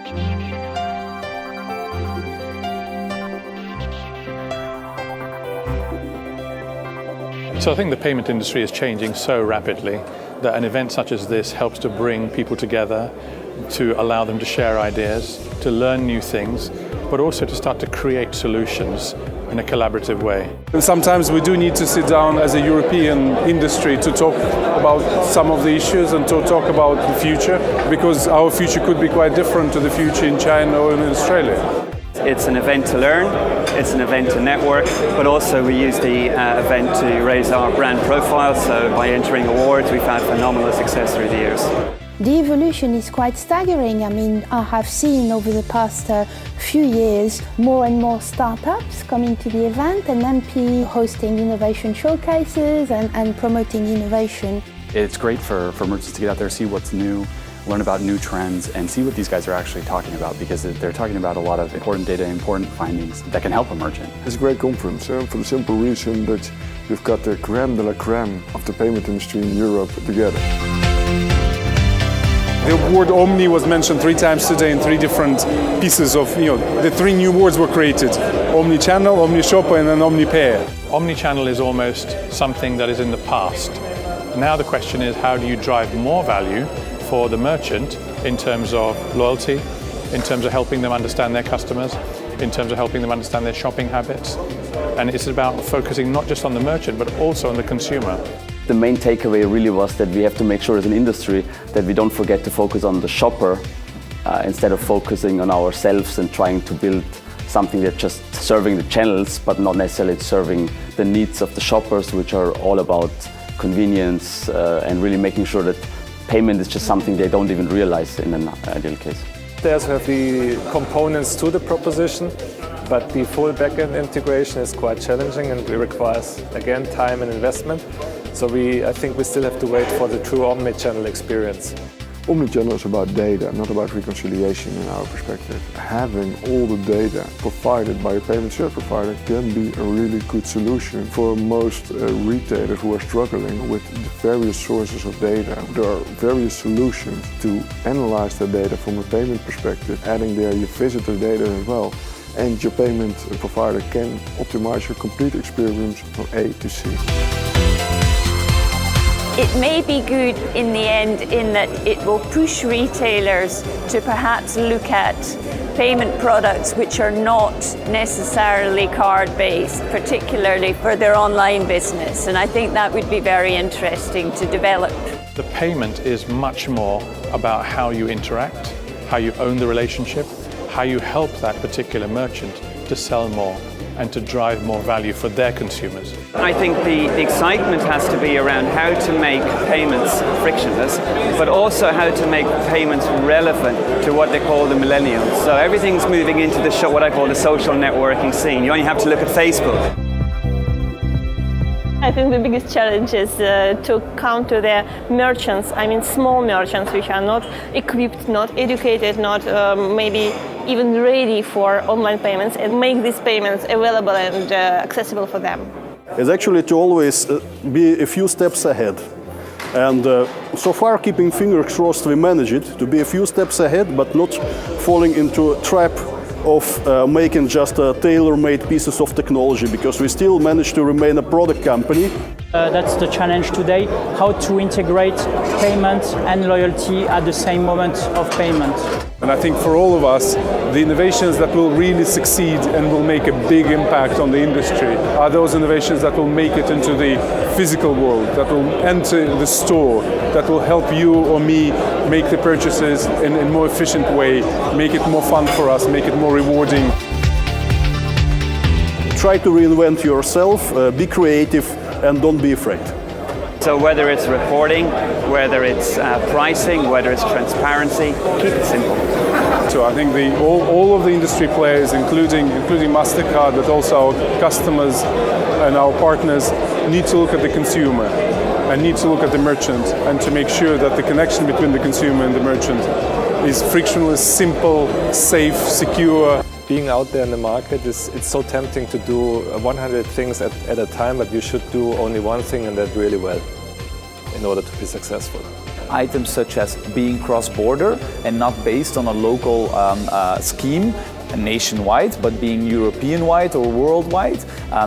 So I think the payment industry is changing so rapidly that an event such as this helps to bring people together, to allow them to share ideas, to learn new things, but also to start to create solutions in a collaborative way. And sometimes we do need to sit down as a European industry to talk about some of the issues and to talk about the future, because our future could be quite different to the future in China or in Australia. It's an event to learn, it's an event to network, but also we use the event to raise our brand profile. So by entering awards, we've had phenomenal success through the years. The evolution is quite staggering. I mean, I have seen over the past few years more and more startups coming to the event, and MPE hosting innovation showcases and promoting innovation. It's great for merchants to get out there, see what's new, learn about new trends, and see what these guys are actually talking about, because they're talking about a lot of important data, important findings that can help a merchant. It's a great conference for the simple reason that you've got the crème de la crème of the payment industry in Europe together. The word Omni was mentioned 3 times today in 3 different pieces of, the 3 new words were created. Omnichannel, Omnishopper, and an Omnipay. Omnichannel is almost something that is in the past. Now the question is, how do you drive more value for the merchant in terms of loyalty, in terms of helping them understand their customers, in terms of helping them understand their shopping habits. And it's about focusing not just on the merchant, but also on the consumer. The main takeaway really was that we have to make sure as an industry that we don't forget to focus on the shopper instead of focusing on ourselves and trying to build something that's just serving the channels, but not necessarily serving the needs of the shoppers, which are all about convenience and really making sure that payment is just something they don't even realize in an ideal case. There's the components to the proposition, but the full backend integration is quite challenging and it requires, again, time and investment. So I think we still have to wait for the true omni-channel experience. Omnichannel is about data, not about reconciliation in our perspective. Having all the data provided by a payment service provider can be a really good solution for most retailers who are struggling with the various sources of data. There are various solutions to analyze the data from a payment perspective, adding there your visitor data as well. And your payment provider can optimize your complete experience from A to C. It may be good in the end in that it will push retailers to perhaps look at payment products which are not necessarily card-based, particularly for their online business. And I think that would be very interesting to develop. The payment is much more about how you interact, how you own the relationship, how you help that particular merchant to sell more and to drive more value for their consumers. I think the excitement has to be around how to make payments frictionless, but also how to make payments relevant to what they call the millennials. So everything's moving into what I call the social networking scene. You only have to look at Facebook. I think the biggest challenge is to come to the merchants, small merchants which are not equipped, not educated, not maybe even ready for online payments, and make these payments available and accessible for them. It's actually to always be a few steps ahead. And so far, keeping fingers crossed, we manage it to be a few steps ahead, but not falling into a trap of making just tailor-made pieces of technology, because we still manage to remain a product company. That's the challenge today, how to integrate payment and loyalty at the same moment of payment. And I think for all of us, the innovations that will really succeed and will make a big impact on the industry are those innovations that will make it into the physical world, that will enter the store, that will help you or me make the purchases in a more efficient way, make it more fun for us, make it more rewarding. Try to reinvent yourself, be creative, and don't be afraid. So whether it's reporting, whether it's pricing, whether it's transparency, keep it simple. So I think all of the industry players, including MasterCard, but also our customers and our partners, need to look at the consumer and need to look at the merchant, and to make sure that the connection between the consumer and the merchant is frictionless, simple, safe, secure. Being out there in the market, it's so tempting to do 100 things at a time, but you should do only one thing and that really well. in order to be successful. Items such as being cross-border and not based on a local scheme nationwide, but being European-wide or worldwide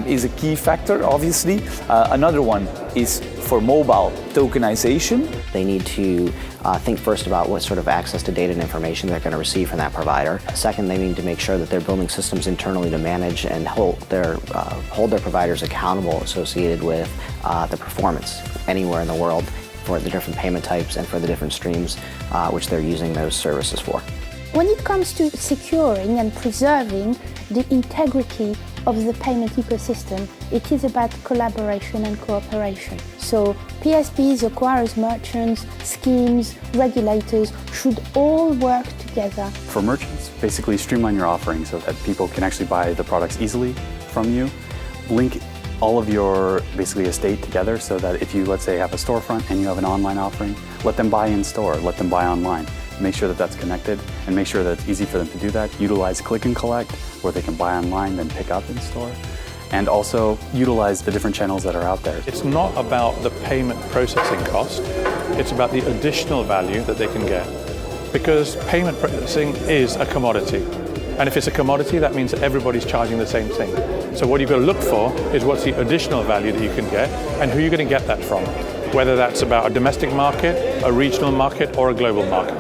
is a key factor, obviously. Another one is for mobile tokenization. They need to think first about what sort of access to data and information they're going to receive from that provider. Second, they need to make sure that they're building systems internally to manage and hold their providers accountable associated with the performance anywhere in the world for the different payment types and for the different streams which they're using those services for. When it comes to securing and preserving the integrity of the payment ecosystem, it is about collaboration and cooperation. So PSPs, acquirers, merchants, schemes, regulators should all work together. For merchants, basically streamline your offering so that people can actually buy the products easily from you. Link all of your basically estate together so that if you, let's say, have a storefront and you have an online offering, let them buy in store, let them buy online. Make sure that that's connected and make sure that it's easy for them to do that. Utilize click and collect where they can buy online, then pick up in store. And also utilize the different channels that are out there. It's not about the payment processing cost, it's about the additional value that they can get. Because payment processing is a commodity. And if it's a commodity, that means that everybody's charging the same thing. So what you've got to look for is what's the additional value that you can get and who you're going to get that from. Whether that's about a domestic market, a regional market, or a global market.